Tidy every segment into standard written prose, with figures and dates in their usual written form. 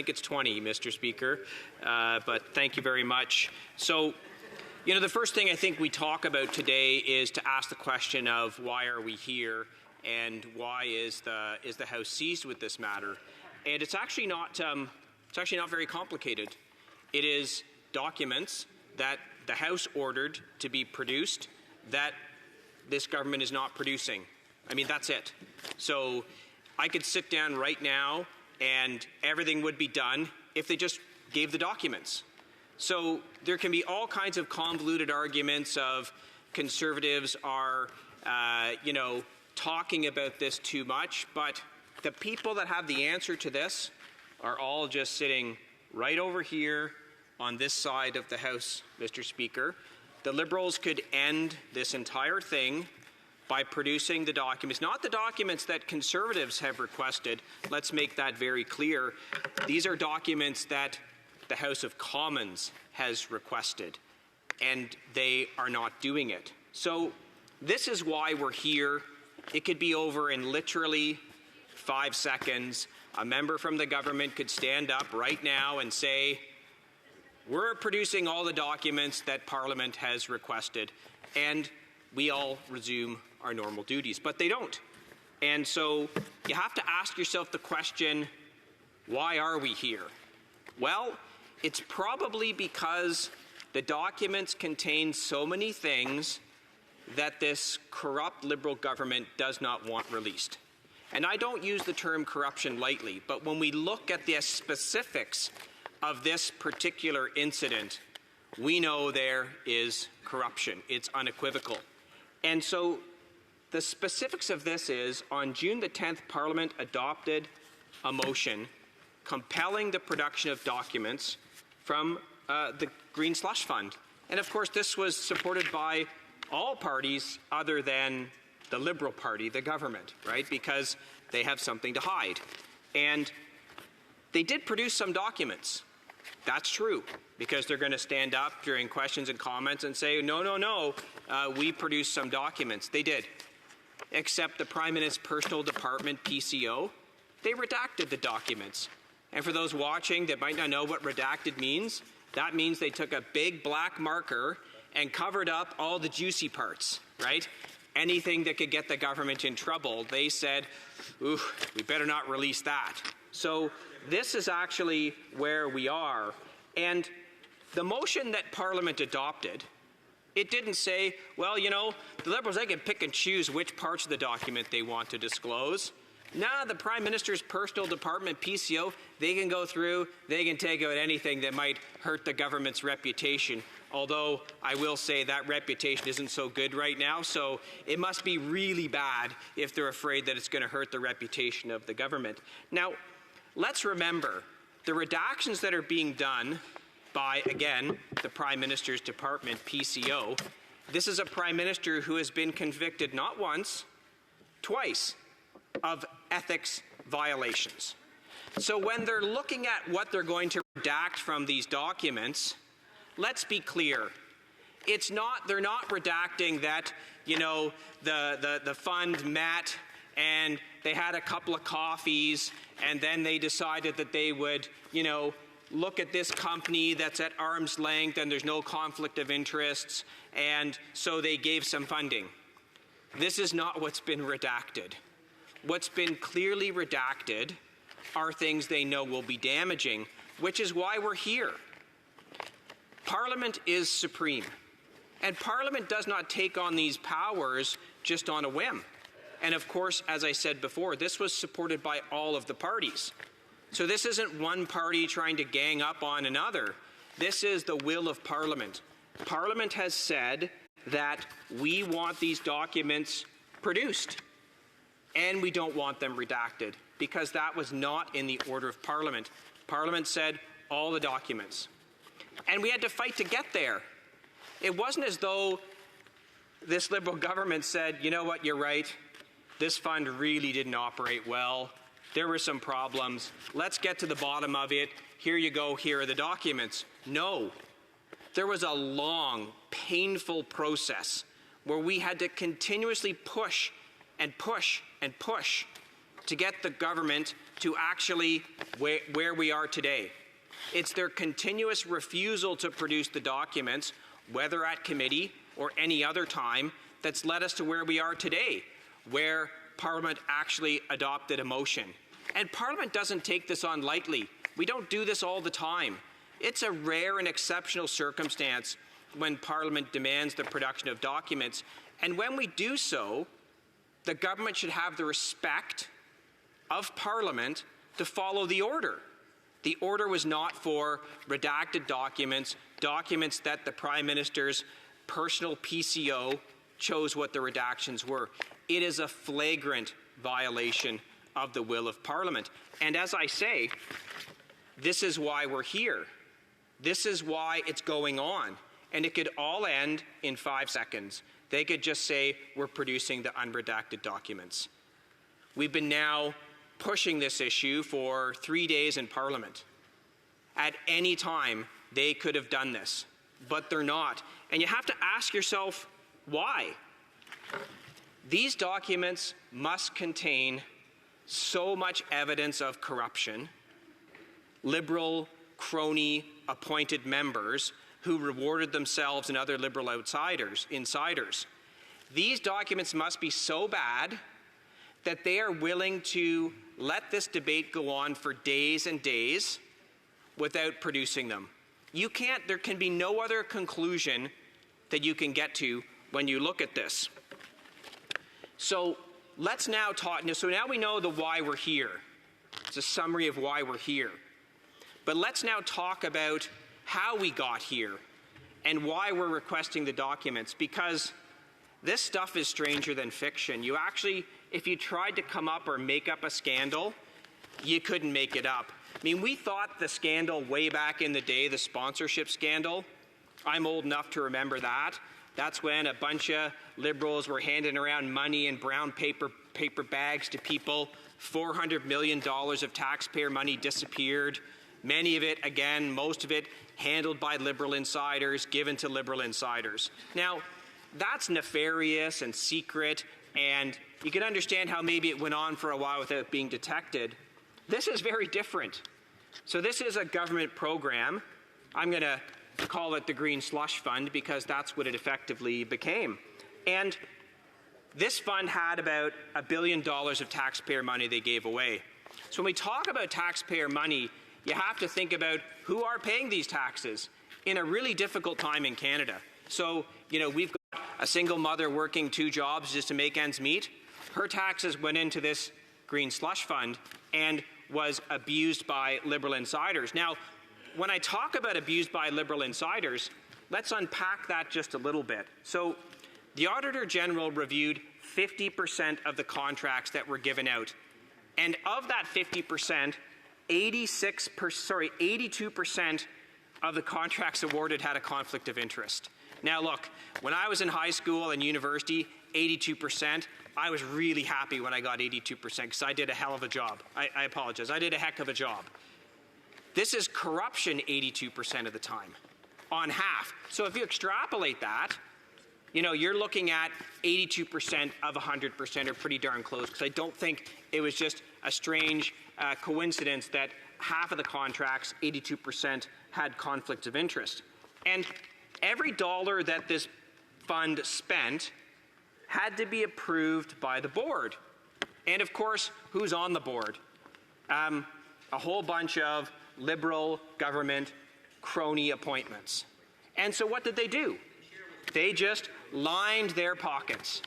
think it's 20, Mr. Speaker, but thank you very much. So, the first thing I think we talk about today is to ask the question of why are we here and why is the House seized with this matter? And it's actually not very complicated. It is documents that the House ordered to be produced that this government is not producing. I mean, that's it. So I could sit down right now and everything would be done if they just gave the documents. So there can be all kinds of convoluted arguments of Conservatives are, talking about this too much, but the people that have the answer to this are all just sitting right over here on this side of the House, Mr. Speaker. The Liberals could end this entire thing by producing the documents, not the documents that Conservatives have requested. Let's make that very clear. These are documents that the House of Commons has requested, and they are not doing it. So this is why we're here. It could be over in literally 5 seconds. A member from the government could stand up right now and say, we're producing all the documents that Parliament has requested, and we all resume our normal duties. But they don't. And so you have to ask yourself the question, why are we here? Well, it's probably because the documents contain so many things that this corrupt Liberal government does not want released. And I don't use the term corruption lightly, but when we look at the specifics of this particular incident, we know there is corruption. It's unequivocal. And so the specifics of this is, on June the 10th, Parliament adopted a motion compelling the production of documents from the Green Slush Fund. And of course, this was supported by all parties other than the Liberal Party, the government, right? Because they have something to hide. And they did produce some documents. That's true, because they're going to stand up during questions and comments and say, no, we produced some documents. They did. Except the Prime Minister's Personal Department, PCO, they redacted the documents. And for those watching that might not know what redacted means, that means they took a big black marker and covered up all the juicy parts, right? Anything that could get the government in trouble, they said, ooh, we better not release that. So this is actually where we are. And the motion that Parliament adopted, it didn't say, well, the Liberals, they can pick and choose which parts of the document they want to disclose. Now the Prime Minister's Personal Department, PCO, they can go through, they can take out anything that might hurt the government's reputation. Although I will say that reputation isn't so good right now, so it must be really bad if they're afraid that it's going to hurt the reputation of the government. Now, let's remember, the redactions that are being done by, again, the Prime Minister's Department, PCO, this is a Prime Minister who has been convicted not once, twice, of ethics violations. So when they're looking at what they're going to redact from these documents, let's be clear. They're not redacting that, the fund met and they had a couple of coffees and then they decided that they would, look at this company that's at arm's length and there's no conflict of interests, and so they gave some funding. This is not what's been redacted. What's been clearly redacted are things they know will be damaging, which is why we're here. Parliament is supreme, and Parliament does not take on these powers just on a whim. And of course, as I said before, this was supported by all of the parties. So this isn't one party trying to gang up on another. This is the will of Parliament. Parliament has said that we want these documents produced, and we don't want them redacted, because that was not in the order of Parliament. Parliament said all the documents. And we had to fight to get there. It wasn't as though this Liberal government said, you know what, you're right, this fund really didn't operate well, there were some problems, let's get to the bottom of it, here you go, here are the documents. No. There was a long, painful process where we had to continuously push and push and push to get the government to actually where we are today. It's their continuous refusal to produce the documents, whether at committee or any other time, that's led us to where we are today, where Parliament actually adopted a motion. And Parliament doesn't take this on lightly. We don't do this all the time. It's a rare and exceptional circumstance when Parliament demands the production of documents. And when we do so, the government should have the respect of Parliament to follow the order. The order was not for redacted documents, documents that the Prime Minister's personal PCO chose what the redactions were. It is a flagrant violation of the will of Parliament. And as I say, this is why we're here. This is why it's going on. And it could all end in 5 seconds. They could just say, we're producing the unredacted documents. We've been now pushing this issue for 3 days in Parliament. At any time, they could have done this, but they're not. And you have to ask yourself, why? These documents must contain so much evidence of corruption, Liberal, crony, appointed members who rewarded themselves and other Liberal insiders. These documents must be so bad that they are willing to let this debate go on for days and days without producing them. There can be no other conclusion that you can get to when you look at this. So let's now talk. So now we know the why we're here. It's a summary of why we're here. But let's now talk about how we got here and why we're requesting the documents, because this stuff is stranger than fiction. You actually, if you tried to come up or make up a scandal, you couldn't make it up. I mean, we thought the scandal way back in the day, the sponsorship scandal, I'm old enough to remember that. That's when a bunch of Liberals were handing around money in brown paper bags to people. $400 million of taxpayer money disappeared. Many of it, again, most of it, handled by Liberal insiders, given to Liberal insiders. Now, that's nefarious and secret, and you can understand how maybe it went on for a while without being detected. This is very different. So this is a government program. I'm going to call it the Green Slush Fund because that's what it effectively became. And this fund had about $1 billion of taxpayer money they gave away. So when we talk about taxpayer money, you have to think about who are paying these taxes in a really difficult time in Canada. So, we've got a single mother working 2 jobs just to make ends meet. Her taxes went into this Green Slush Fund and was abused by Liberal insiders. Now, when I talk about abused by Liberal insiders, let's unpack that just a little bit. So, the Auditor General reviewed 50% of the contracts that were given out. And of that 50%, 82% of the contracts awarded had a conflict of interest. Now look, when I was in high school and university, 82%, I was really happy when I got 82% because I did a hell of a job. I apologize, I did a heck of a job. This is corruption 82% of the time, on half. So if you extrapolate that, you're looking at 82% of 100% are pretty darn close, because I don't think it was just a strange coincidence that half of the contracts, 82%, had conflicts of interest. And every dollar that this fund spent had to be approved by the board. And of course, who's on the board? A whole bunch of Liberal government crony appointments. And so what did they do? They just lined their pockets.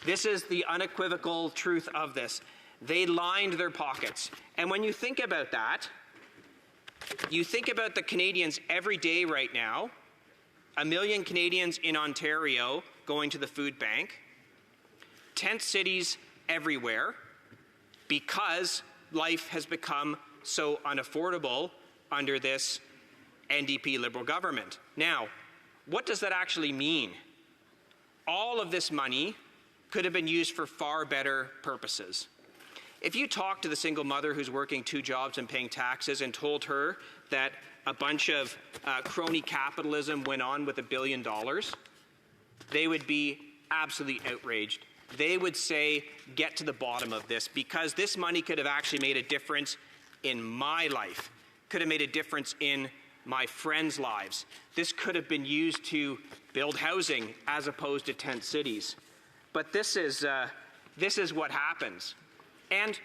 This is the unequivocal truth of this. They lined their pockets. And when you think about that, you think about the Canadians every day right now, 1 million Canadians in Ontario going to the food bank, tent cities everywhere, because life has become so unaffordable under this NDP Liberal government. Now, what does that actually mean? All of this money could have been used for far better purposes. If you talk to the single mother who's working 2 jobs and paying taxes and told her that a bunch of crony capitalism went on with $1 billion, they would be absolutely outraged. they would say, get to the bottom of this, because this money could have actually made a difference in my life, could have made a difference in my friends' lives. This could have been used to build housing as opposed to tent cities. But this is what happens. And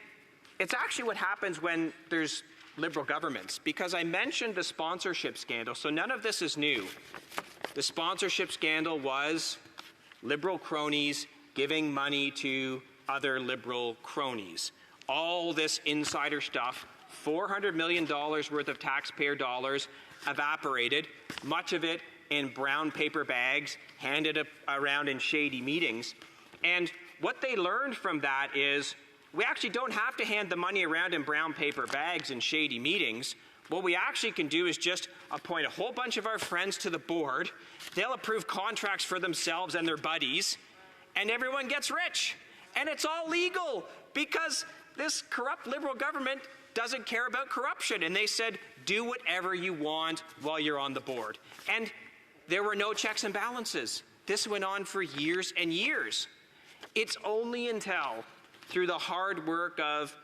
it's actually what happens when there's Liberal governments, because I mentioned the sponsorship scandal, so none of this is new. The sponsorship scandal was Liberal cronies giving money to other Liberal cronies. All this insider stuff, $400 million worth of taxpayer dollars evaporated, much of it in brown paper bags, handed around in shady meetings. And what they learned from that is we actually don't have to hand the money around in brown paper bags in shady meetings. What we actually can do is just appoint a whole bunch of our friends to the board. They'll approve contracts for themselves and their buddies, and everyone gets rich. And it's all legal because this corrupt Liberal government doesn't care about corruption. And they said, do whatever you want while you're on the board. And there were no checks and balances. This went on for years and years. It's only until, through the hard work of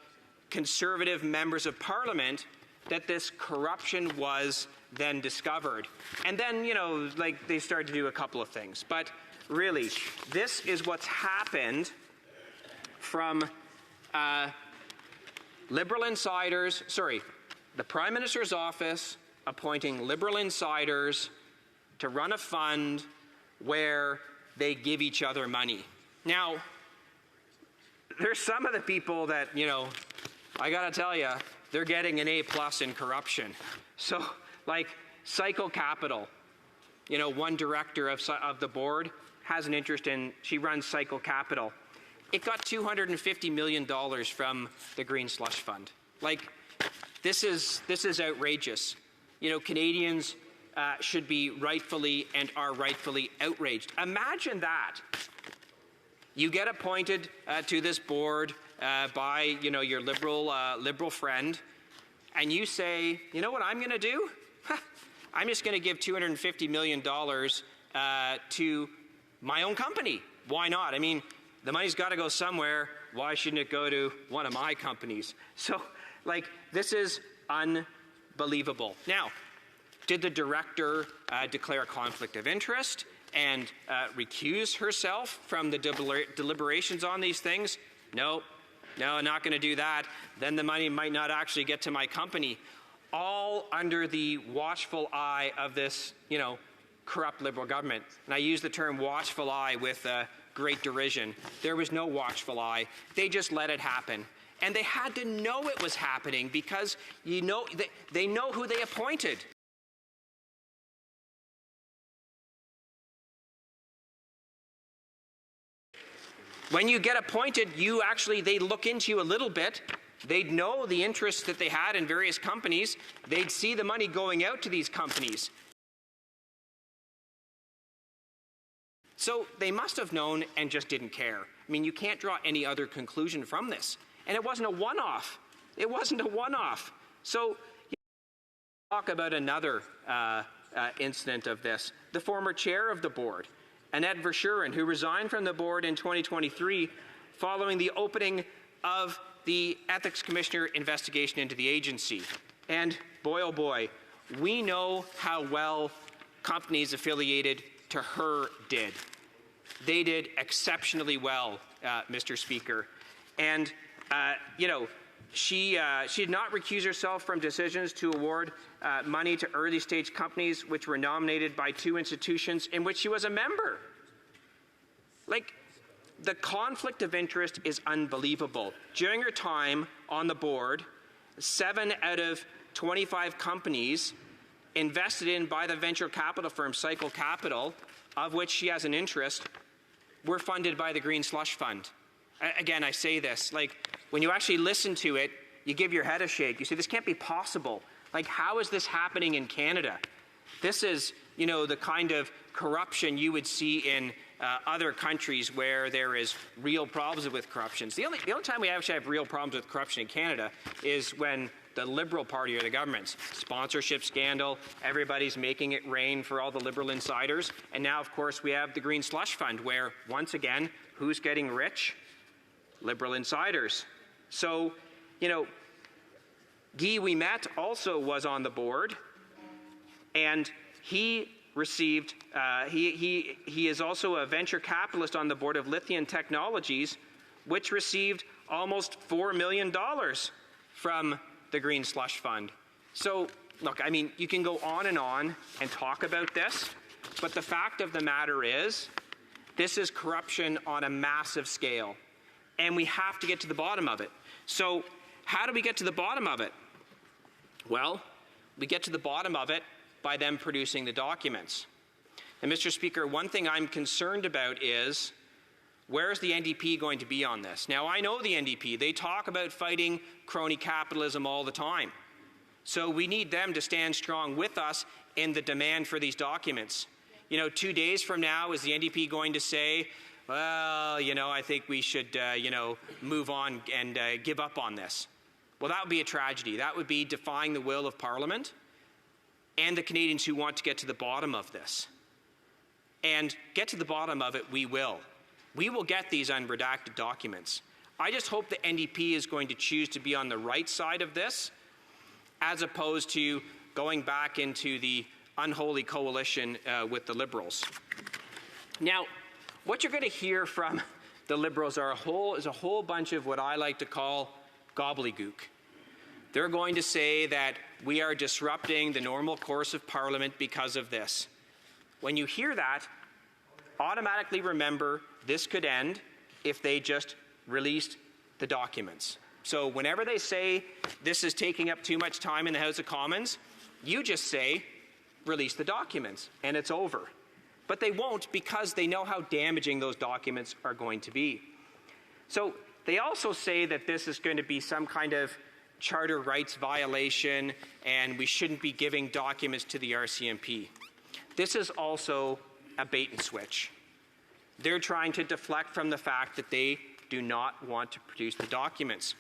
Conservative members of Parliament, that this corruption was then discovered. And then, like they started to do a couple of things. But really, this is what's happened from Liberal insiders, the Prime Minister's office appointing Liberal insiders to run a fund where they give each other money. Now, there's some of the people that, I gotta tell you, they're getting an A+ in corruption. So, like Cycle Capital, one director of the board has an interest in, she runs Cycle Capital. It got $250 million from the Green Slush Fund. Like, this is outrageous. Canadians should be rightfully and are rightfully outraged. Imagine that. You get appointed to this board by your liberal friend, and you say, you know what I'm going to do? I'm just going to give $250 million to my own company. Why not? I mean, the money's got to go somewhere. Why shouldn't it go to one of my companies? So, this is unbelievable. Now, did the director declare a conflict of interest and recuse herself from the deliberations on these things? No, not going to do that. Then the money might not actually get to my company. All under the watchful eye of this, corrupt Liberal government. And I use the term watchful eye with great derision. There was no watchful eye. They just let it happen. And they had to know it was happening because, they know who they appointed. When you get appointed, they look into you a little bit. They'd know the interests that they had in various companies. They'd see the money going out to these companies. So they must have known and just didn't care. I mean, you can't draw any other conclusion from this. And it wasn't a one-off. It wasn't a one-off. So talk about another incident of this. The former chair of the board, Annette Verschuren, who resigned from the board in 2023 following the opening of the Ethics Commissioner investigation into the agency. And boy, oh boy, we know how well companies affiliated to her did. They did exceptionally well, Mr. Speaker. And, she did not recuse herself from decisions to award money to early-stage companies which were nominated by 2 institutions in which she was a member. The conflict of interest is unbelievable. During her time on the board, 7 out of 25 companies invested in by the venture capital firm Cycle Capital, of which she has an interest, were funded by the Green Slush Fund. Again, I say this, when you actually listen to it, you give your head a shake. You say, this can't be possible. How is this happening in Canada? This is, the kind of corruption you would see in other countries where there is real problems with corruption. The only time we actually have real problems with corruption in Canada is when the Liberal Party or the government's sponsorship scandal, everybody's making it rain for all the Liberal insiders, and now, of course, we have the Green Slush Fund, where, once again, Who's getting rich? Liberal insiders. So, you know, Guy Ouimet also was on the board, and he received, he is also a venture capitalist on the board of Lithium Technologies, which received almost $4 million from the Green Slush Fund. So, look, I mean, you can go on and talk about this, but the fact of the matter is, this is corruption on a massive scale, and we have to get to the bottom of it. So, how do we get to the bottom of it? Well, we get to the bottom of it by them producing the documents. And Mr. Speaker, one thing I'm concerned about is, where's the NDP going to be on this? Now, I know the NDP. They talk about fighting crony capitalism all the time. So we need them to stand strong with us in the demand for these documents. You know, 2 days from now, is the NDP going to say, well, you know, I think we should, you know, move on and give up on this? Well, that would be a tragedy. That would be defying the will of Parliament and the Canadians who want to get to the bottom of this. And get to the bottom of it, we will. We will get these unredacted documents. I just hope the NDP is going to choose to be on the right side of this, as opposed to going back into the unholy coalition with the Liberals. Now, what you're going to hear from the Liberals is a whole bunch of what I like to call gobbledygook. They're going to say that we are disrupting the normal course of Parliament because of this. When you hear that, automatically remember this could end if they just released the documents. So whenever they say this is taking up too much time in the House of Commons, you just say, release the documents, and it's over. But they won't, because they know how damaging those documents are going to be. So they also say that this is going to be some kind of charter rights violation and we shouldn't be giving documents to the RCMP. This is also a bait and switch. They're trying to deflect from the fact that they do not want to produce the documents.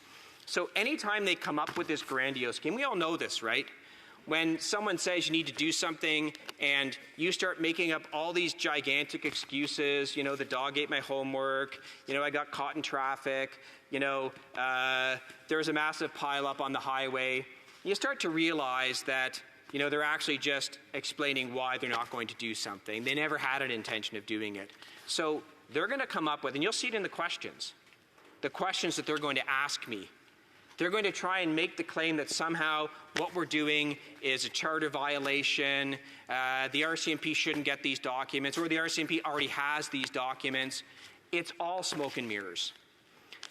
So anytime they come up with this grandiose scheme, we all know this, right? When someone says you need to do something and you start making up all these gigantic excuses, you know, the dog ate my homework, you know, I got caught in traffic, you know, there was a massive pileup on the highway, you start to realize that, you know, they're actually just explaining why they're not going to do something. They never had an intention of doing it. So they're going to come up with, and you'll see it in the questions that they're going to ask me. They're going to try and make the claim that somehow what we're doing is a charter violation, the RCMP shouldn't get these documents, or the RCMP already has these documents. It's all smoke and mirrors.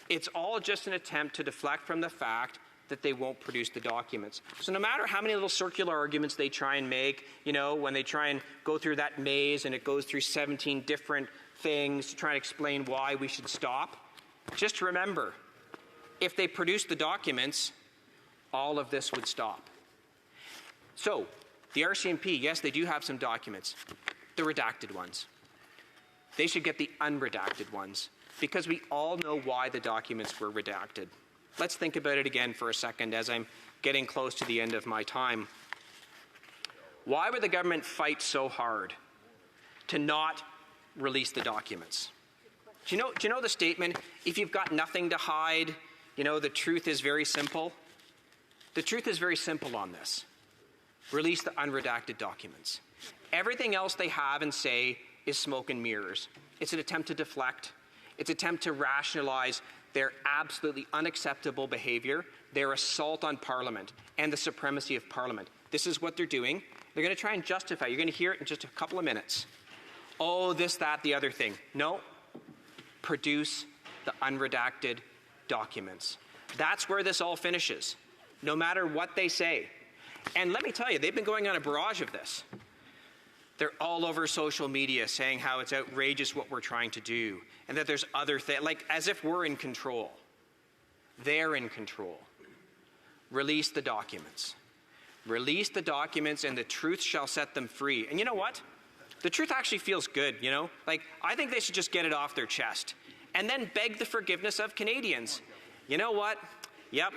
It's all just an attempt to deflect from the fact that they won't produce the documents. So no matter how many little circular arguments they try and make, you know, when they try and go through that maze and it goes through 17 different things to try and explain why we should stop, just remember, if they produce the documents, all of this would stop. So, the RCMP, yes, they do have some documents, the redacted ones. They should get the unredacted ones, because we all know why the documents were redacted. Let's think about it again for a second as I'm getting close to the end of my time. Why would the government fight so hard to not release the documents? Do you know the statement, if you've got nothing to hide, you know, the truth is very simple? The truth is very simple on this. Release the unredacted documents. Everything else they have and say is smoke and mirrors. It's an attempt to deflect. It's an attempt to rationalize their absolutely unacceptable behavior, their assault on Parliament, and the supremacy of Parliament. This is what they're doing. They're going to try and justify. You're going to hear it in just a couple of minutes. Oh, this, that, the other thing. No. Produce the unredacted documents. That's where this all finishes, no matter what they say. And let me tell you, they've been going on a barrage of this. They're all over social media saying how it's outrageous what we're trying to do, and that there's other things, like as if we're in control. They're in control. Release the documents. Release the documents, and the truth shall set them free. And you know what? The truth actually feels good, you know? Like, I think they should just get it off their chest and then beg the forgiveness of Canadians. You know what? Yep.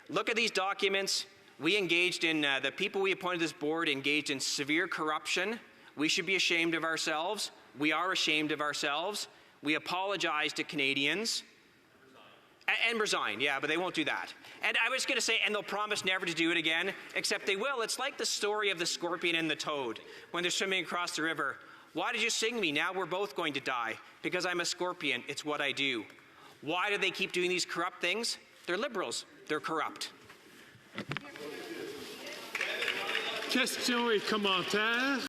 Look at these documents. We engaged in, the people we appointed this board engaged in severe corruption. We should be ashamed of ourselves. We are ashamed of ourselves. We apologize to Canadians. And resign, yeah, but they won't do that. And I was going to say, and they'll promise never to do it again, except they will. It's like the story of the scorpion and the toad when they're swimming across the river. Why did you sing me? Now we're both going to die. Because I'm a scorpion. It's what I do. Why do they keep doing these corrupt things? They're Liberals. They're corrupt. Question et commentaire.